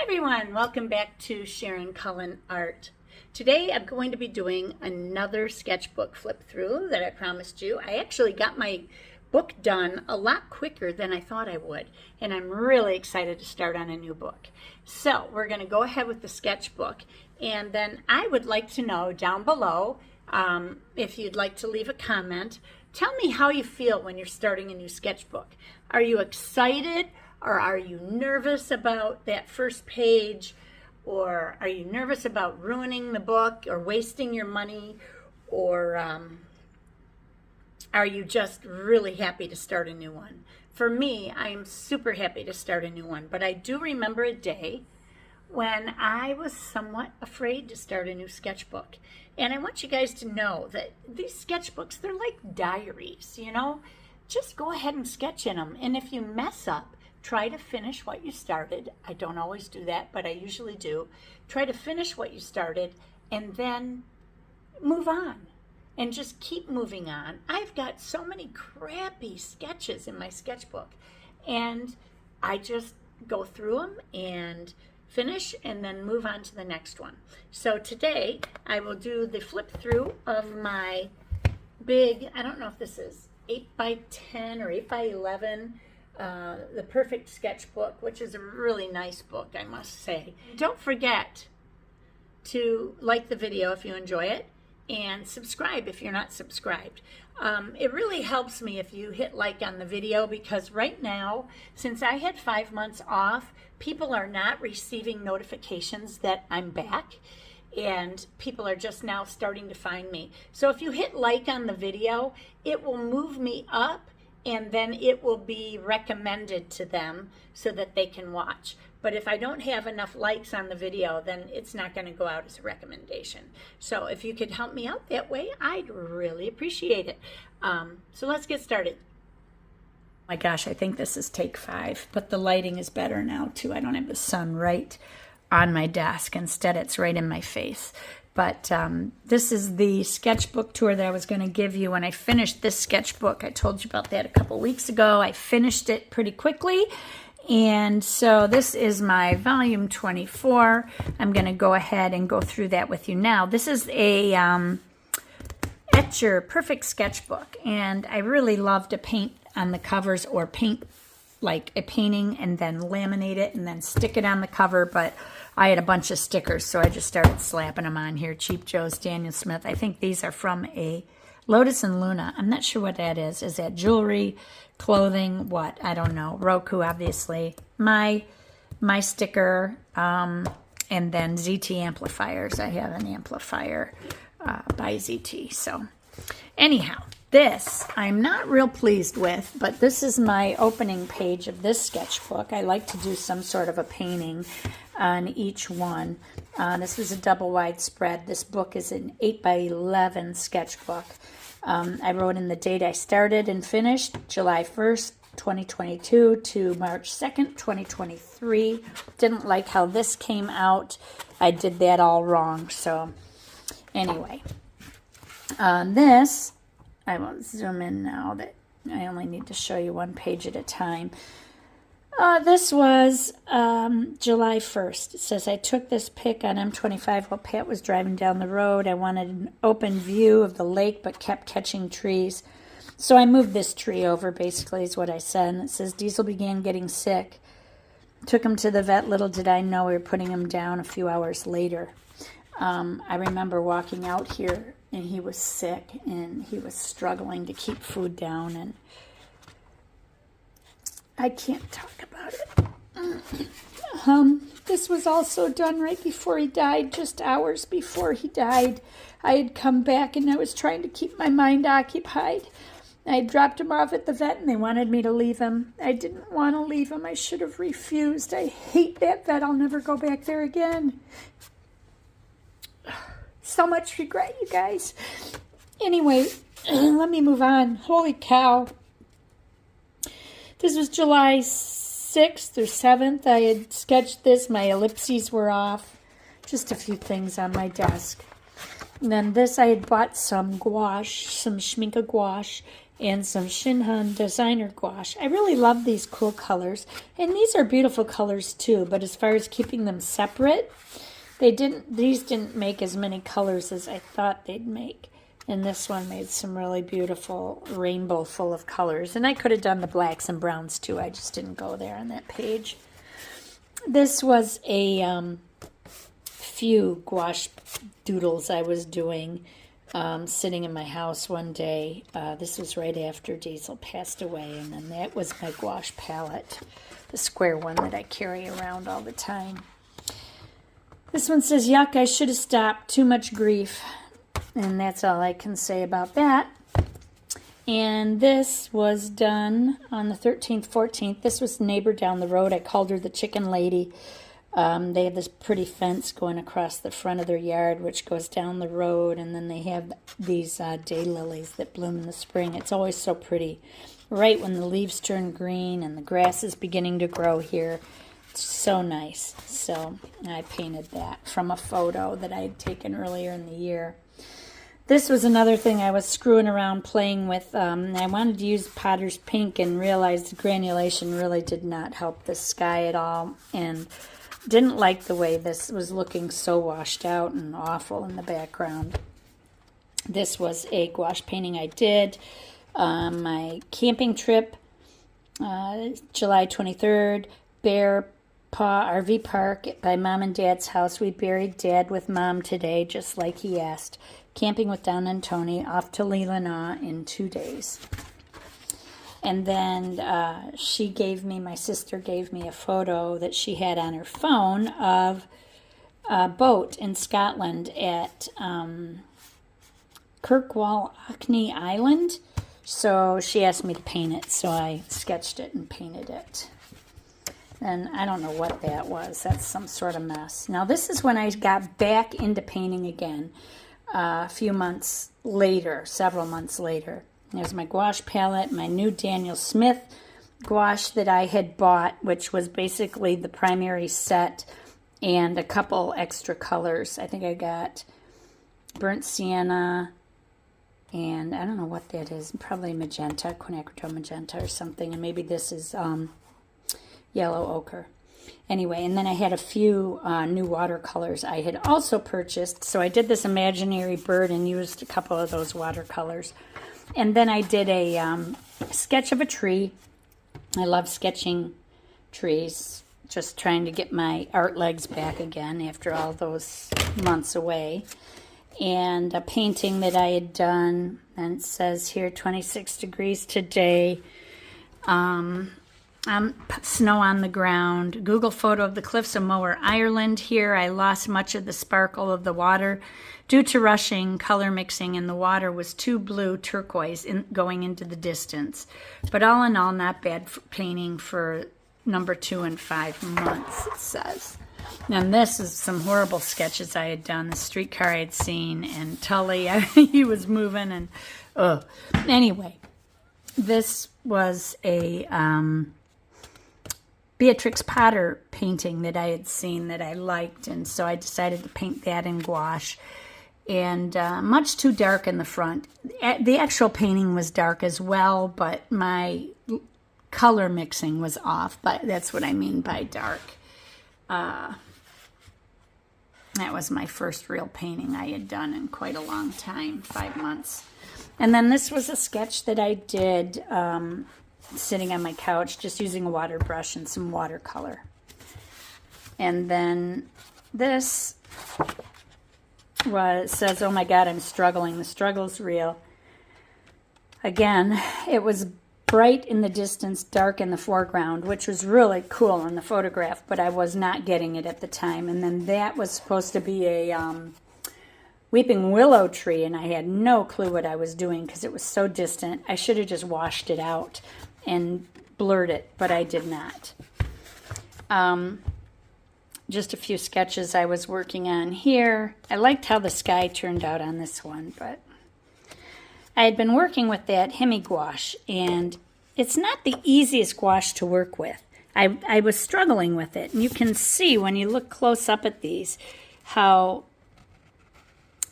everyone, welcome back to Sharon Cullen Art. Today I'm going to be doing another sketchbook flip through that I promised you. I actually got my book done a lot quicker than I thought I would, and I'm really excited to start on a new book. So we're going to go ahead with the sketchbook, and then I would like to know down below, if you'd like to leave a comment, tell me how you feel when you're starting a new sketchbook. Are you excited? Or are you nervous about that first page? Or are you nervous about ruining the book or wasting your money? Or are you just really happy to start a new one? For me, I am super happy to start a new one. But I do remember a day when I was somewhat afraid to start a new sketchbook. And I want you guys to know that these sketchbooks, they're like diaries, you know? Just go ahead and sketch in them. And if you mess up, try to finish what you started. I don't always do that, but I usually do. Try to finish what you started and then move on and just keep moving on. I've got so many crappy sketches in my sketchbook, and I just go through them and finish and then move on to the next one. So today I will do the flip through of my big, I don't know if this is 8x10 or 8x11, the Perfect Sketchbook, which is a really nice book, I must say. Don't forget to like the video if you enjoy it, and subscribe if you're not subscribed. It really helps me if you hit like on the video, because right now, since I had 5 months off, people are not receiving notifications that I'm back, and people are just now starting to find me. So if you hit like on the video, it will move me up, and then it will be recommended to them so that they can watch. But if I don't have enough likes on the video, then it's not going to go out as a recommendation. So if you could help me out that way, I'd really appreciate it. So let's get started. My gosh, I think this is take 5, but the lighting is better now too. I don't have the sun right on my desk. Instead, it's right in my face. But this is the sketchbook tour that I was going to give you when I finished this sketchbook. I told you about that a couple weeks ago. I finished it pretty quickly. And so this is my volume 24. I'm going to go ahead and go through that with you now. This is a Etcher Perfect Sketchbook. And I really love to paint on the covers, or paint like a painting and then laminate it and then stick it on the cover. But I had a bunch of stickers, so I just started slapping them on here. Cheap Joe's, Daniel Smith. I think these are from a Lotus and Luna. I'm not sure what that is. Is that jewelry, clothing, what? I don't know. Roku, obviously. My sticker, and then ZT amplifiers. I have an amplifier by ZT. So anyhow, this I'm not real pleased with, but this is my opening page of this sketchbook. I like to do some sort of a painting on each one. This was a double wide spread. This book is an 8x11 sketchbook. I wrote in the date I started and finished, July 1st, 2022 to March 2nd, 2023. Didn't like how this came out. I did that all wrong. So anyway, this, I won't zoom in now, that I only need to show you one page at a time. This was July 1st. It says, I took this pic on M25 while Pat was driving down the road. I wanted an open view of the lake, but kept catching trees. So I moved this tree over, basically, is what I said. And it says, Diesel began getting sick. Took him to the vet. Little did I know we were putting him down a few hours later. I remember walking out here, and he was sick, and he was struggling to keep food down, and I can't talk about it. This was also done right before he died, just hours before he died. I had come back, and I was trying to keep my mind occupied. I had dropped him off at the vet, and they wanted me to leave him. I didn't want to leave him. I should have refused. I hate that vet. I'll never go back there again. So much regret, you guys. Anyway, let me move on. Holy cow. This was July 6th or 7th. I had sketched this. My ellipses were off. Just a few things on my desk. And then this, I had bought some gouache, some Schminke gouache, and some Shinhan designer gouache. I really love these cool colors, and these are beautiful colors too, but as far as keeping them separate, these didn't make as many colors as I thought they'd make. And this one made some really beautiful rainbow full of colors. And I could have done the blacks and browns too. I just didn't go there on that page. This was a few gouache doodles I was doing sitting in my house one day. This was right after Diesel passed away. And then that was my gouache palette, the square one that I carry around all the time. This one says, yuck, I should have stopped. Too much grief. And that's all I can say about that. And this was done on the 13th, 14th. This was the neighbor down the road. I called her the chicken lady. They have this pretty fence going across the front of their yard, which goes down the road. And then they have these daylilies that bloom in the spring. It's always so pretty. Right when the leaves turn green and the grass is beginning to grow here. It's so nice. So I painted that from a photo that I had taken earlier in the year. This was another thing I was screwing around playing with. I wanted to use Potter's Pink and realized the granulation really did not help the sky at all, and didn't like the way this was looking so washed out and awful in the background. This was a gouache painting I did my camping trip, July 23rd, Bear Paw RV Park by Mom and Dad's house. We buried Dad with Mom today, just like he asked. Camping with Don and Tony, off to Leelanau in 2 days. And then my sister gave me a photo that she had on her phone of a boat in Scotland at Kirkwall Orkney Island. So she asked me to paint it, so I sketched it and painted it. And I don't know what that was. That's some sort of mess. Now this is when I got back into painting again. A few months later, several months later. There's my gouache palette, my new Daniel Smith gouache that I had bought, which was basically the primary set and a couple extra colors. I think I got burnt sienna, and I don't know what that is, probably magenta, quinacridone magenta or something, and maybe this is yellow ochre. Anyway, and then I had a few new watercolors I had also purchased. So I did this imaginary bird and used a couple of those watercolors. And then I did a sketch of a tree. I love sketching trees, just trying to get my art legs back again after all those months away. And a painting that I had done, and it says here 26 degrees today. Snow on the ground. Google photo of the cliffs of Moher, Ireland. Here I lost much of the sparkle of the water due to rushing color mixing, and the water was too blue turquoise going into the distance. But all in all, not bad painting for number 2 in 5 months, it says. And this is some horrible sketches I had done. The streetcar I had seen, and Tully, he was moving, and anyway, this was a Beatrix Potter painting that I had seen that I liked, and so I decided to paint that in gouache. And much too dark in the front. The actual painting was dark as well, but my color mixing was off. But that's what I mean by dark. That was my first real painting I had done in quite a long time, 5 months. And then this was a sketch that I did sitting on my couch, just using a water brush and some watercolor. And then this says, oh my God, I'm struggling. The struggle's real. Again, it was bright in the distance, dark in the foreground, which was really cool in the photograph, but I was not getting it at the time. And then that was supposed to be a weeping willow tree, and I had no clue what I was doing because it was so distant. I should have just washed it out and blurred it, but I did not. Just a few sketches I was working on here. I liked how the sky turned out on this one, but I had been working with that Hemi gouache, and it's not the easiest gouache to work with. I was struggling with it, and you can see when you look close up at these how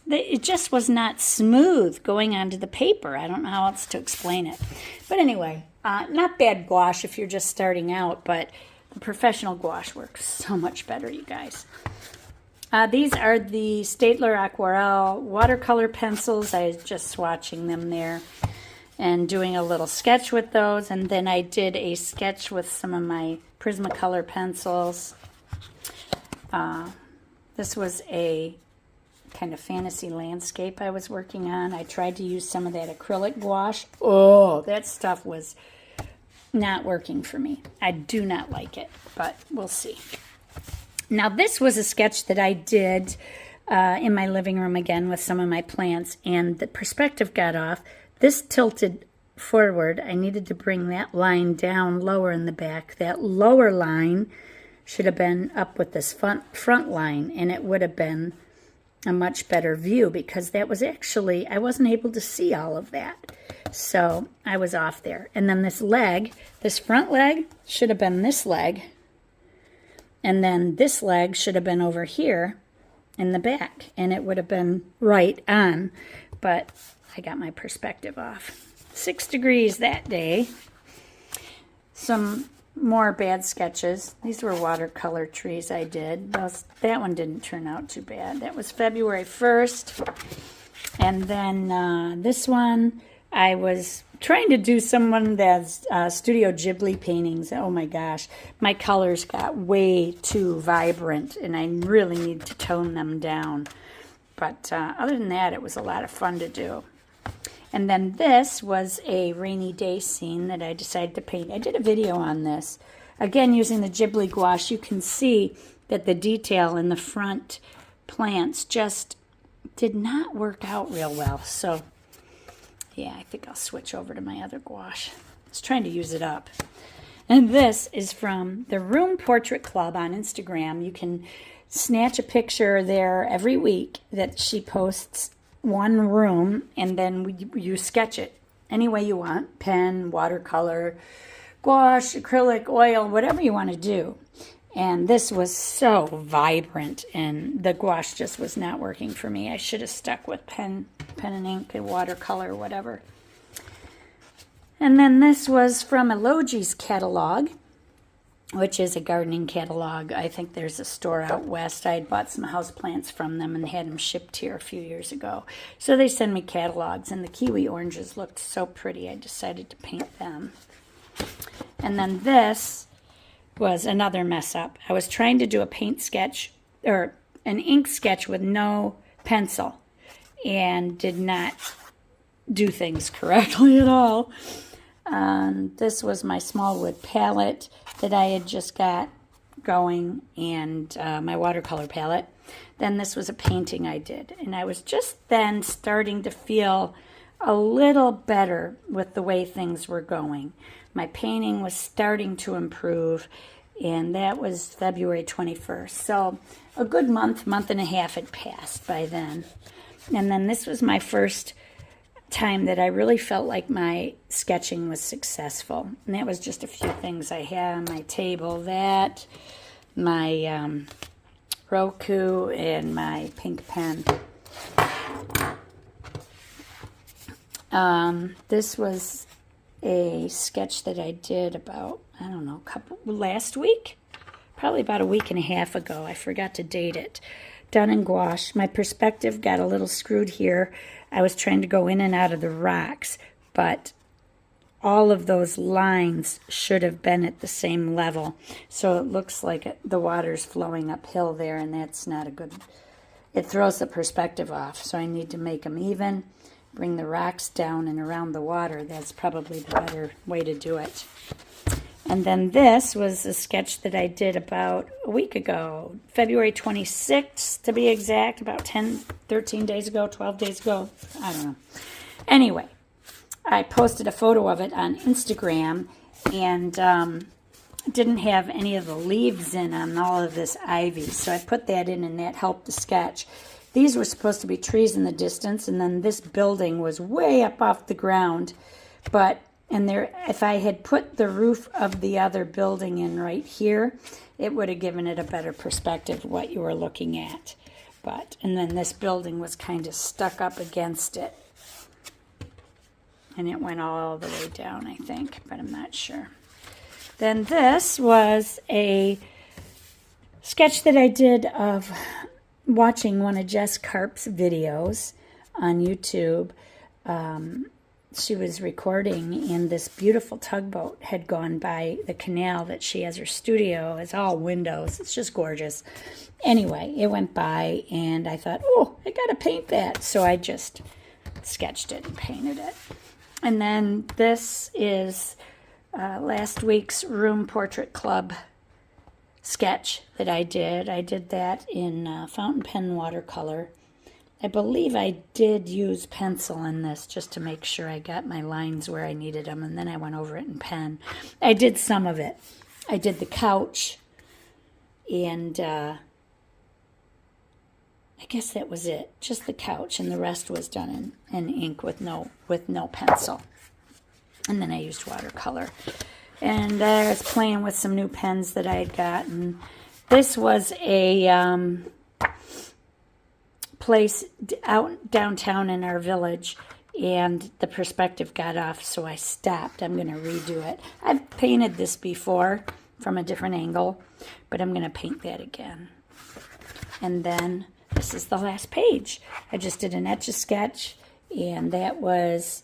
it just was not smooth going onto the paper. I don't know how else to explain it. But anyway, not bad gouache if you're just starting out, but the professional gouache works so much better, you guys. These are the Staedtler Aquarelle watercolor pencils. I was just swatching them there and doing a little sketch with those. And then I did a sketch with some of my Prismacolor pencils. This was a kind of fantasy landscape I was working on. I tried to use some of that acrylic gouache. Oh, that stuff was not working for me. I do not like it, but we'll see. Now, this was a sketch that I did in my living room again with some of my plants, and the perspective got off. This tilted forward. I needed to bring that line down lower in the back. That lower line should have been up with this front line, and it would have been a much better view, because that was actually, I wasn't able to see all of that. So I was off there. And then this leg, this front leg should have been this leg. And then this leg should have been over here in the back. And it would have been right on. But I got my perspective off. 6 degrees that day. Some more bad sketches. These were watercolor trees I did. That one didn't turn out too bad. That was February 1st. And then this one, I was trying to do someone that's Studio Ghibli paintings. Oh my gosh, my colors got way too vibrant, and I really need to tone them down. But other than that, it was a lot of fun to do. And then this was a rainy day scene that I decided to paint. I did a video on this. Again, using the Ghibli gouache, you can see that the detail in the front plants just did not work out real well. So, yeah, I think I'll switch over to my other gouache. I was trying to use it up. And this is from the Room Portrait Club on Instagram. You can snatch a picture there every week that she posts one room, and then you sketch it any way you want. Pen, watercolor, gouache, acrylic, oil, whatever you want to do. And this was so vibrant, and the gouache just was not working for me. I should have stuck with pen and ink and watercolor, whatever. And then this was from Elogi's catalog, which is a gardening catalog. I think there's a store out west. I had bought some houseplants from them and had them shipped here a few years ago. So they send me catalogs, and the kiwi oranges looked so pretty, I decided to paint them. And then this was another mess up. I was trying to do a paint sketch, or an ink sketch with no pencil, and did not do things correctly at all. This was my small wood palette that I had just got going, and my watercolor palette. Then this was a painting I did, and I was just then starting to feel a little better with the way things were going. My painting was starting to improve, and that was February 21st. So a good month and a half had passed by then. And then this was my first time that I really felt like my sketching was successful. And that was just a few things I had on my table. That, my Roku, and my pink pen. This was a sketch that I did about, I don't know, last week? Probably about a week and a half ago. I forgot to date it. Done in gouache. My perspective got a little screwed here. I was trying to go in and out of the rocks, but all of those lines should have been at the same level. So it looks like the water's flowing uphill there, and that's not a good, it throws the perspective off. So I need to make them even, bring the rocks down and around the water. That's probably the better way to do it. And then this was a sketch that I did about a week ago, February 26th to be exact, about 13 days ago, 12 days ago, I don't know. Anyway, I posted a photo of it on Instagram, and didn't have any of the leaves in on all of this ivy, so I put that in, and that helped the sketch. These were supposed to be trees in the distance, and then this building was way up off the ground, but and there, if I had put the roof of the other building in right here, it would have given it a better perspective of what you were looking at. and then this building was kind of stuck up against it. And it went all the way down, I think, but I'm not sure. Then this was a sketch that I did of watching one of Jess Karp's videos on YouTube. She was recording, and this beautiful tugboat had gone by the canal that she has her studio. It's all windows. It's just gorgeous. Anyway, it went by, and I thought, oh, I got to paint that. So I just sketched it and painted it. And then this is last week's Room Portrait Club sketch that I did. I did that in fountain pen watercolor. I believe I did use pencil in this just to make sure I got my lines where I needed them, and then I went over it in pen. I did some of it. I did the couch, and I guess that was it. Just the couch, and the rest was done in ink with no pencil. And then I used watercolor. And I was playing with some new pens that I had gotten. This was a place out downtown in our village, and the perspective got off, so I stopped. I'm going to redo it. I've painted this before from a different angle, but I'm going to paint that again. And then this is the last page. I just did an Etch-a-Sketch, and that was,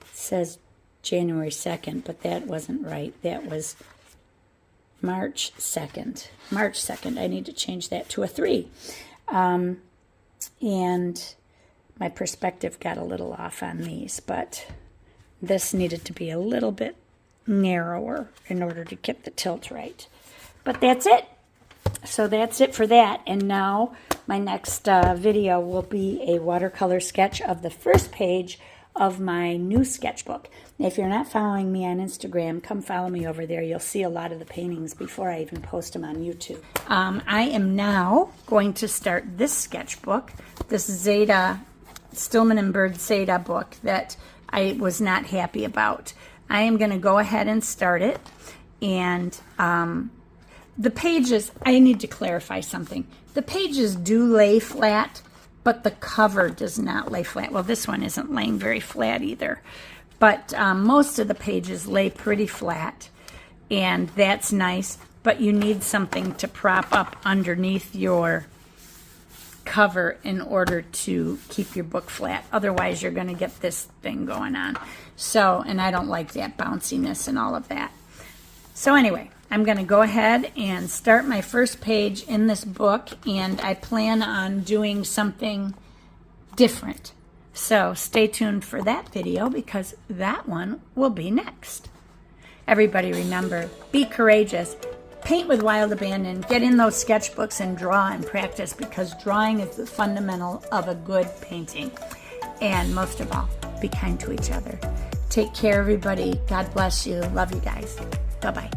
it says January 2nd, but that wasn't right. That was March 2nd. March 2nd. I need to change that to a 3. And my perspective got a little off on these, but this needed to be a little bit narrower in order to get the tilt right. But that's it. So that's it for that. And now my next video will be a watercolor sketch of the first page of my new sketchbook. If you're not following me on Instagram, come follow me over there. You'll see a lot of the paintings before I even post them on YouTube. I am now going to start this sketchbook, this Zeta, Stillman and Bird Zeta book that I was not happy about. I am going to go ahead and start it. And the pages, I need to clarify something. The pages do lay flat, but the cover does not lay flat. Well, this one isn't laying very flat either. But most of the pages lay pretty flat, and that's nice. But you need something to prop up underneath your cover in order to keep your book flat. Otherwise, you're going to get this thing going on. So, and I don't like that bounciness and all of that. So anyway, I'm going to go ahead and start my first page in this book, and I plan on doing something different. So stay tuned for that video, because that one will be next. Everybody remember, be courageous, paint with wild abandon, get in those sketchbooks and draw and practice, because drawing is the fundamental of a good painting. And most of all, be kind to each other. Take care, everybody. God bless you. Love you guys. Bye-bye.